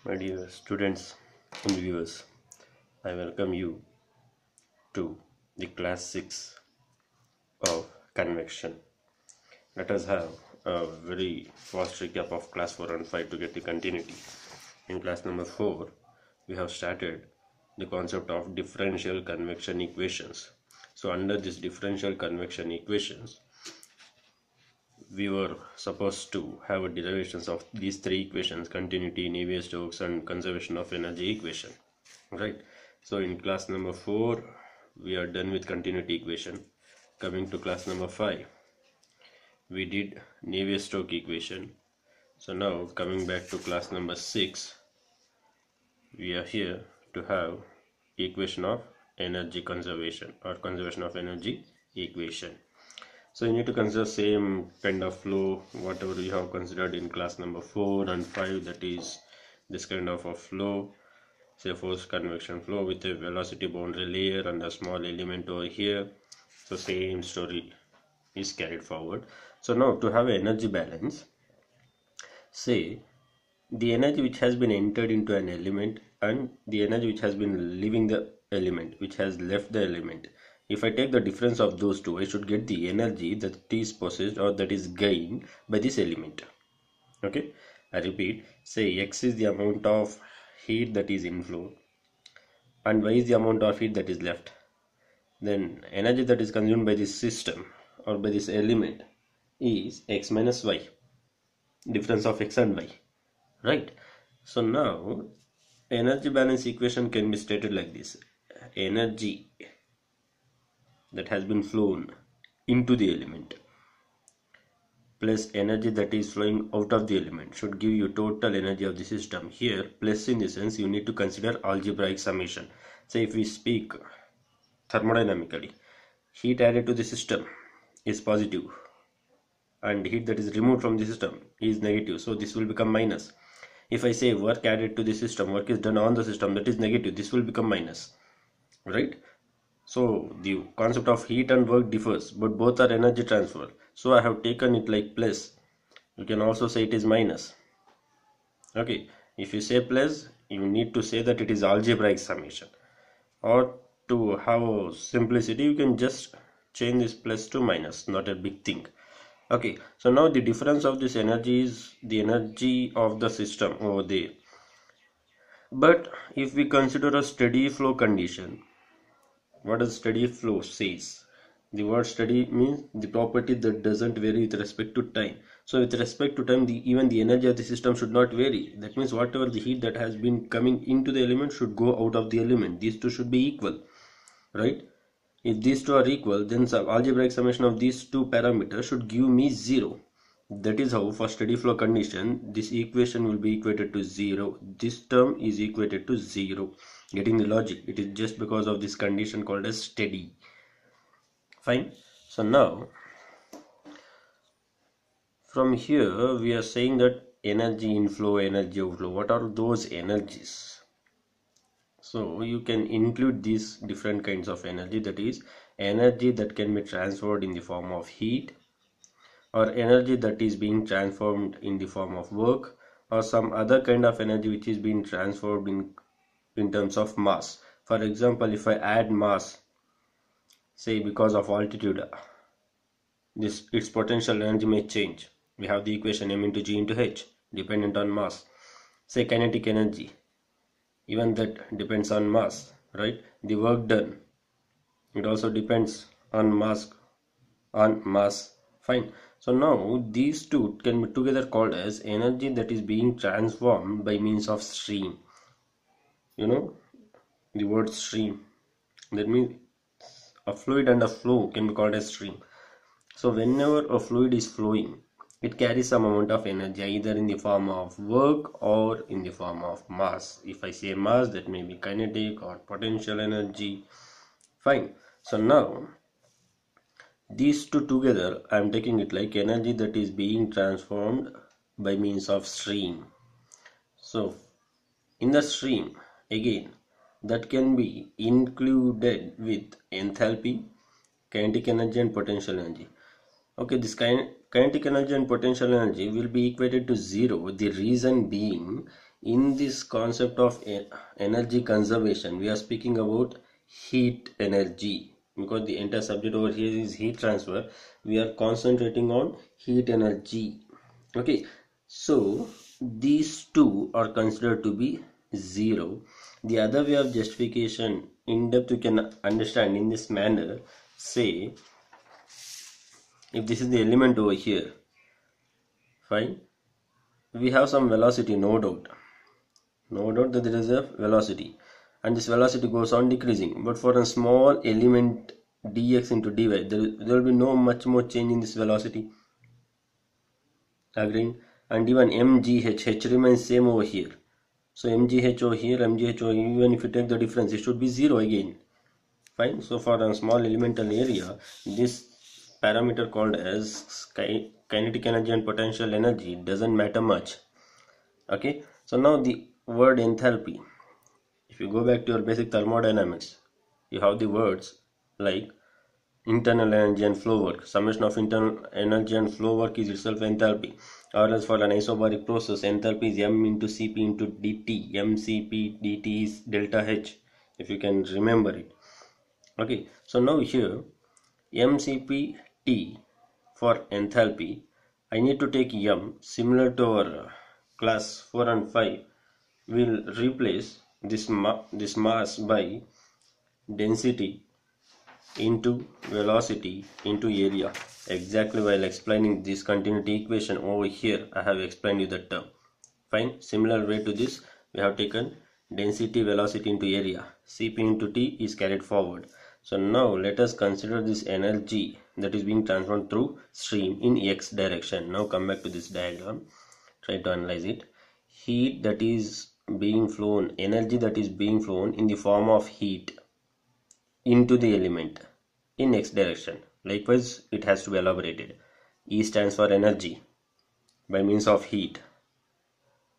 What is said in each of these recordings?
My dear students and viewers, I welcome you to the class 6 of convection. Let us have a very fast recap of class 4 and 5 to get the continuity. In class number 4, we have started the concept of differential convection equations. So under this differential convection equations, we were supposed to have a derivations of these three equations: continuity, Navier-Stokes, and conservation of energy equation, right? So in class number 4 we are done with continuity equation. Coming to class number 5, we did Navier-Stokes equation. So now coming back to class number 6, we are here to have equation of energy conservation or conservation of energy equation. So you need to consider same kind of flow whatever we have considered in class number 4 and 5, that is this kind of a flow, say forced convection flow with a velocity boundary layer and a small element over here. So same story is carried forward. So now to have an energy balance, say the energy which has been entered into an element and the energy which has been leaving the element, which has left the element. If I take the difference of those two, I should get the energy that is possessed or that is gained by this element. Okay, I repeat, say X is the amount of heat that is inflow and Y is the amount of heat that is left. Then energy that is consumed by this system or by this element is X minus Y, difference of X and Y, right? So now energy balance equation can be stated like this: energy that has been flown into the element plus energy that is flowing out of the element should give you total energy of the system. Here plus in the sense you need to consider algebraic summation. Say if we speak thermodynamically, heat added to the system is positive and heat that is removed from the system is negative, so this will become minus. If I say work added to the system, work is done on the system, that is negative, this will become minus, right? So the concept of heat and work differs, but both are energy transfer. So I have taken it like plus. You can also say it is minus. Okay, if you say plus, you need to say that it is algebraic summation. Or to have simplicity, you can just change this plus to minus, not a big thing. Okay, so now the difference of this energy is the energy of the system over there. But if we consider a steady flow condition, what does steady flow says? The word steady means the property that doesn't vary with respect to time. So with respect to time, even the energy of the system should not vary. That means whatever the heat that has been coming into the element should go out of the element. These two should be equal, right? If these two are equal, then algebraic summation of these two parameters should give me 0. That is how for steady flow condition this equation will be equated to 0. This term is equated to 0. Getting the logic? It is just because of this condition called as steady. Fine. So now from here we are saying that energy inflow, energy outflow, what are those energies? So you can include these different kinds of energy, that is energy that can be transferred in the form of heat, or energy that is being transformed in the form of work, or some other kind of energy which is being transformed in terms of mass. For example, if I add mass, say because of altitude, its potential energy may change. We have the equation m into g into h dependent on mass. Say kinetic energy, even that depends on mass, right? The work done, it also depends on mass. Fine. So now these two can be together called as energy that is being transformed by means of stream. You know the word stream, that means a fluid and a flow can be called as stream. So whenever a fluid is flowing, it carries some amount of energy either in the form of work or in the form of mass. If I say mass, that may be kinetic or potential energy. Fine. So now these two together, I am taking it like energy that is being transformed by means of stream. So in the stream, again, that can be included with enthalpy, kinetic energy and potential energy. Okay, this kinetic energy and potential energy will be equated to 0. The reason being, In this concept of energy conservation, we are speaking about heat energy, because the entire subject over here is heat transfer. We are concentrating on heat energy. Okay, so these two are considered to be zero. The other way of justification in depth you can understand in this manner. Say if this is the element over here, fine, we have some velocity, no doubt that there is a velocity, and this velocity goes on decreasing, but for a small element dx into dy, there will be no much more change in this velocity. Agreeing? And even mgh, h remains same over here, so mgh over here, mgh over here, even if you take the difference, it should be zero again. Fine. So for a small elemental area, this parameter called as kinetic energy and potential energy doesn't matter much. Okay, so now the word enthalpy. If you go back to your basic thermodynamics, you have the words like internal energy and flow work. Summation of internal energy and flow work is itself enthalpy. Or else for an isobaric process, enthalpy is m into cp into dt. mcp dt is delta h, if you can remember it. Okay, so now here mcp t for enthalpy, I need to take m similar to our class 4 and 5. We'll replace this mass by density into velocity into area. Exactly while explaining this continuity equation over here, I have explained you the term. Fine. Similar way to this, we have taken density velocity into area. Cp into t is carried forward. So now let us consider this energy that is being transformed through stream in x direction. Now come back to this diagram, try to analyze it. Heat that is being flown, energy that is being flown in the form of heat into the element in x direction. Likewise, it has to be elaborated. E stands for energy by means of heat.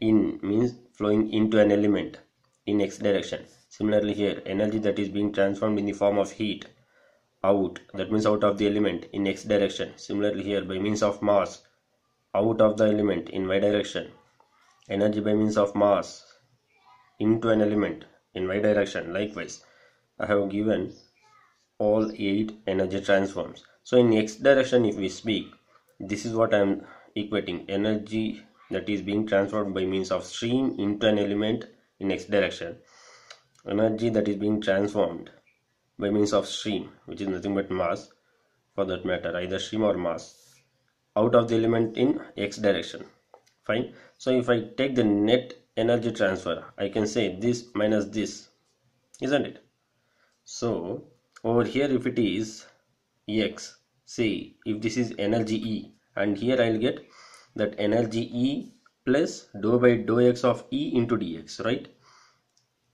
In means flowing into an element in x direction. Similarly here, energy that is being transformed in the form of heat out, that means out of the element in x direction. Similarly here, by means of mass out of the element in y direction. Energy by means of mass into an element in y direction. Likewise, I have given all 8 energy transforms. So in x direction, if we speak, this is what I am equating: energy that is being transformed by means of stream into an element in x direction, energy that is being transformed by means of stream, which is nothing but mass, for that matter, either stream or mass, out of the element in x direction. Fine. So if I take the net energy transfer, I can say this minus this, isn't it? So over here, if it is x, say if this is energy E, and here I'll get that energy E plus dou by dou x of E into dx, right?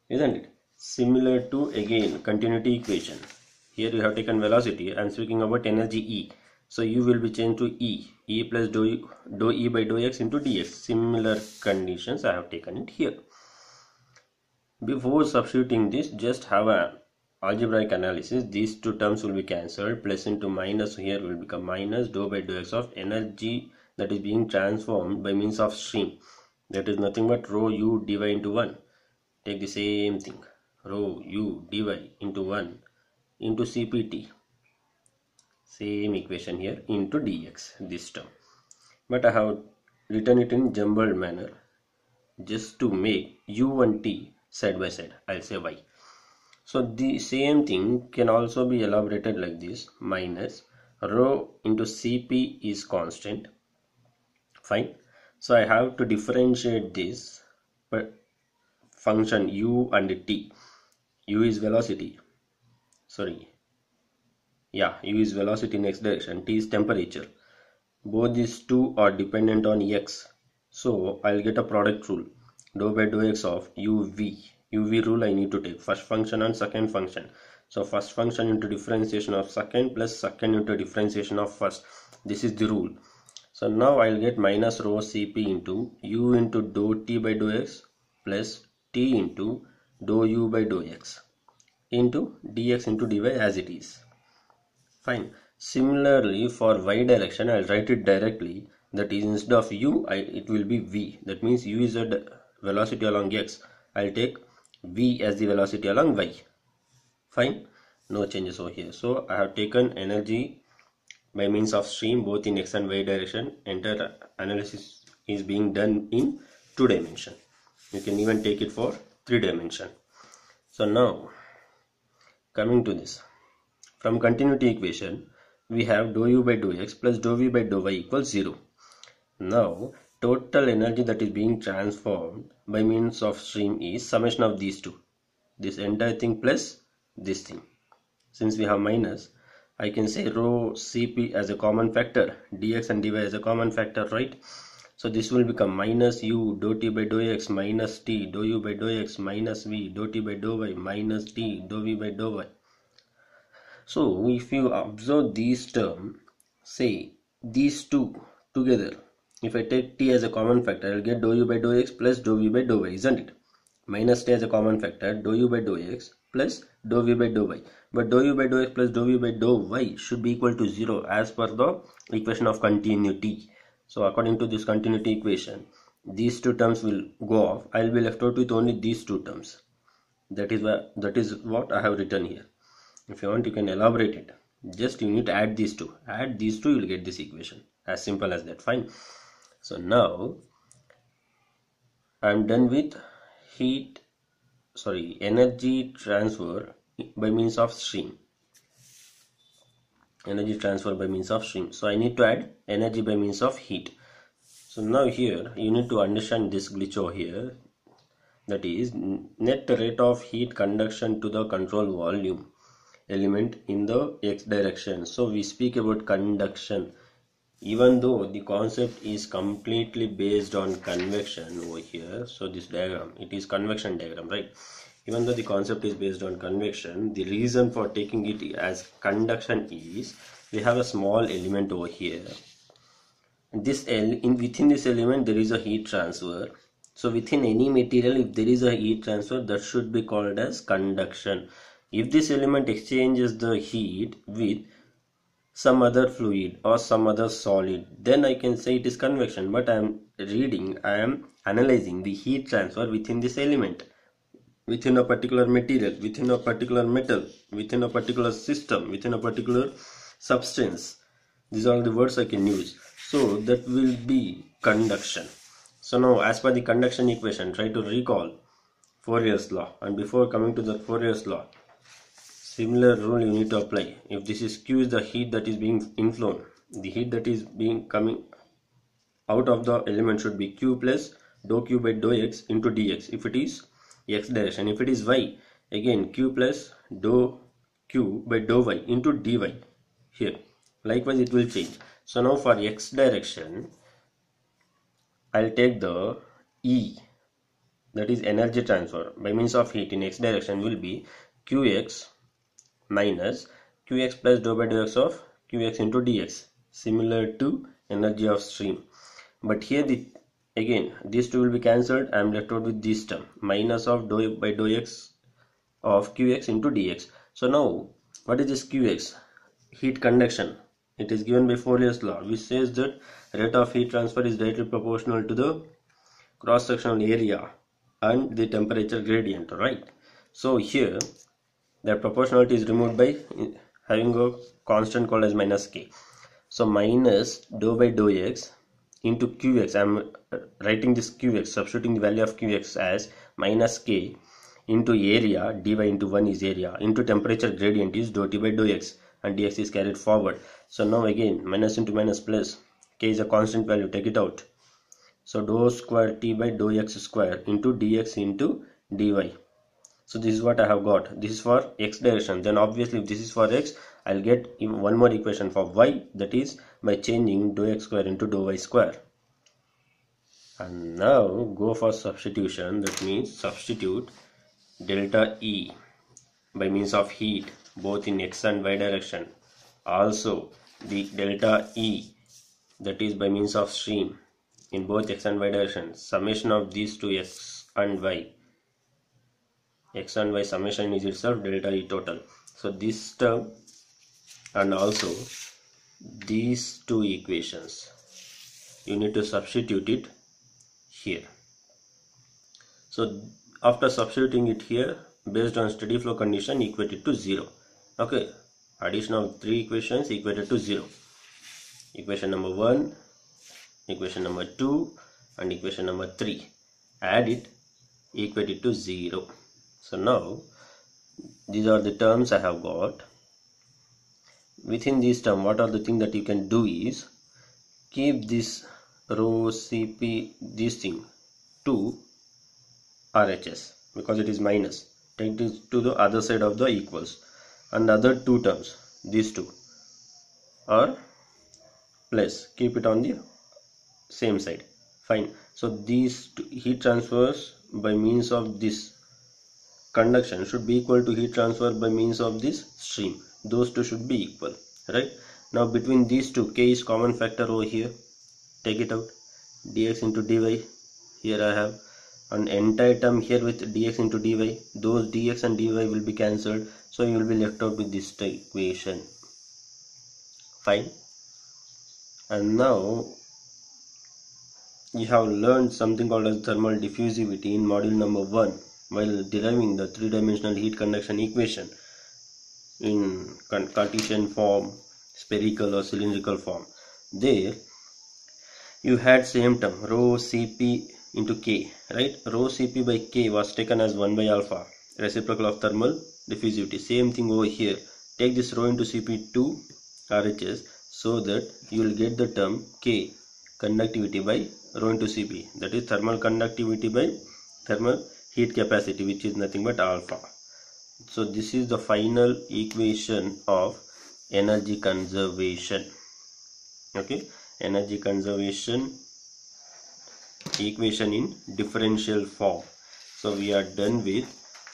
Isn't it? Similar to again continuity equation. Here we have taken velocity. I am speaking about energy E. So U will be changed to E plus dou E by dou x into dx. Similar conditions I have taken it here. Before substituting this, just have a algebraic analysis. These two terms will be cancelled. Plus into minus here will become minus dou by dou x of energy that is being transformed by means of stream. That is nothing but rho u dy into 1. Take the same thing, rho u dy into 1 into cpt. Same equation here into dx, this term. But I have written it in jumbled manner just to make u and t side by side. I'll say y. So the same thing can also be elaborated like this: minus rho into cp is constant. Fine. So I have to differentiate this function u and t. U is velocity. U is velocity in x direction. T is temperature. Both these two are dependent on x. So I'll get a product rule. Dou by dou x of uv. UV rule I need to take first function and second function. So first function into differentiation of second plus second into differentiation of first. This is the rule. So now I'll get minus rho cp into u into dou t by dou x plus t into dou u by dou x into dx into dy as it is. Fine. Similarly for y direction, I'll write it directly. That is, instead of u, it will be v. That means u is a velocity along x, I'll take v as the velocity along y. Fine, no changes over here. So I have taken energy by means of stream both in x and y direction. Entire analysis is being done in 2 dimension. You can even take it for 3 dimension. So now coming to this, from continuity equation we have dou u by dou x plus dou v by dou y equals 0. Now total energy that is being transformed by means of stream is summation of these two, this entire thing plus this thing. Since we have minus, I can say rho Cp as a common factor, dx and dy as a common factor, right? So this will become minus u dou t by dou x minus t dou u by dou x minus v dou t by dou y minus t dou v by dou y. So if you observe these terms, say these two together, if I take t as a common factor, I will get dou u by dou x plus dou v by dou y, isn't it? Minus t as a common factor, dou u by dou x plus dou v by dou y. But dou u by dou x plus dou v by dou y should be equal to 0 as per the equation of continuity. So according to this continuity equation, these two terms will go off. I will be left out with only these two terms. That is what I have written here. If you want, you can elaborate it. Just you need to add these two. Add these two, you will get this equation. As simple as that. Fine. So now I am done with energy transfer by means of stream. Energy transfer by means of stream. So I need to add energy by means of heat. So now here you need to understand this glitch over here. That is net rate of heat conduction to the control volume element in the x direction. So we speak about conduction, even though the concept is completely based on convection over here. So this diagram, it is convection diagram, right? Even though the concept is based on convection, the reason for taking it as conduction is we have a small element over here. Within this element there is a heat transfer. So within any material, if there is a heat transfer, that should be called as conduction. If this element exchanges the heat with some other fluid or some other solid, then I can say it is convection. But I am analyzing the heat transfer within this element, within a particular material, within a particular metal, within a particular system, within a particular substance. These are the words I can use. So that will be conduction. So now as per the conduction equation, try to recall Fourier's law. And before coming to the Fourier's law, similar rule you need to apply. If this is Q is the heat that is being inflown, the heat that is being coming out of the element should be Q plus dou Q by dou x into dx if it is x direction. If it is y, again Q plus dou Q by dou y into dy here. Likewise it will change. So now for x direction, I'll take the E, that is energy transfer by means of heat in x direction, will be Qx minus Qx plus dou by dou x of Qx into dx, similar to energy of stream. But here again these two will be cancelled. I am left out with this term, minus of dou by dou x of Qx into dx. So now what is this Qx? Heat conduction. It is given by Fourier's law, which says that rate of heat transfer is directly proportional to the cross-sectional area and the temperature gradient, right? So here that proportionality is removed by having a constant called as minus k. So minus dou by dou x into Qx, I am writing this Qx, substituting the value of Qx as minus k into area, dy into 1 is area, into temperature gradient is dou t by dou x, and dx is carried forward. So now again minus into minus plus, k is a constant value, take it out. So dou square t by dou x square into dx into dy. So this is what I have got. This is for x direction. Then obviously if this is for x, I'll get one more equation for y, that is by changing dou x square into dou y square. And now go for substitution. That means substitute delta E by means of heat both in x and y direction. Also the delta E, that is by means of stream in both x and y direction. Summation of these two x and y. X and y summation is itself delta E total. So this term and also these two equations, you need to substitute it here. So after substituting it here, based on steady flow condition, equated to 0. Okay, addition of 3 equations equated to 0. Equation number 1, equation number 2 and equation number 3. Add it, equate it to 0. So now these are the terms I have got. Within this term, what are the things that you can do is keep this rho Cp, this thing, to RHS because it is minus. Take this to the other side of the equals, and other two terms, these two, are plus. Keep it on the same side. Fine. So these heat transfers by means of this conduction should be equal to heat transfer by means of this stream. Those two should be equal, right? Now between these two, K is common factor over here. Take it out. Dx into dy. Here I have an entire term here with dx into dy. Those dx and dy will be cancelled, so you will be left out with this equation. Fine. And now you have learned something called as thermal diffusivity in module number 1 while deriving the three-dimensional heat conduction equation in Cartesian form, spherical or cylindrical form. There you had same term rho Cp into K, right? Rho Cp by K was taken as 1 by alpha, reciprocal of thermal diffusivity. Same thing over here. Take this rho into Cp to RHS so that you will get the term K, conductivity by rho into Cp, that is thermal conductivity by thermal heat capacity, which is nothing but alpha. So this is the final equation of energy conservation. Okay, energy conservation equation in differential form. So we are done with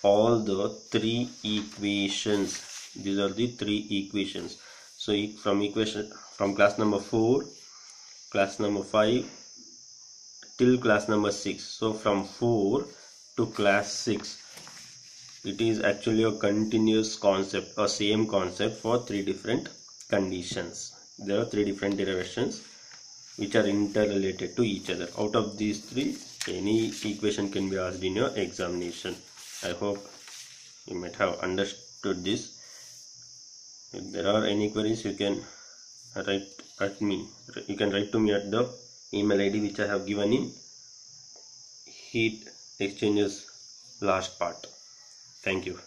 all the 3 equations. These are the 3 equations. So from class number 4, class number 5 till class number 6. So from 4 to class 6, it is actually a continuous concept or same concept for 3 different conditions. There are 3 different derivations which are interrelated to each other. Out of these 3, any equation can be asked in your examination. I hope you might have understood this. If there are any queries, you can write at me. You can write to me at the email ID which I have given in heat exchangers last part. Thank you.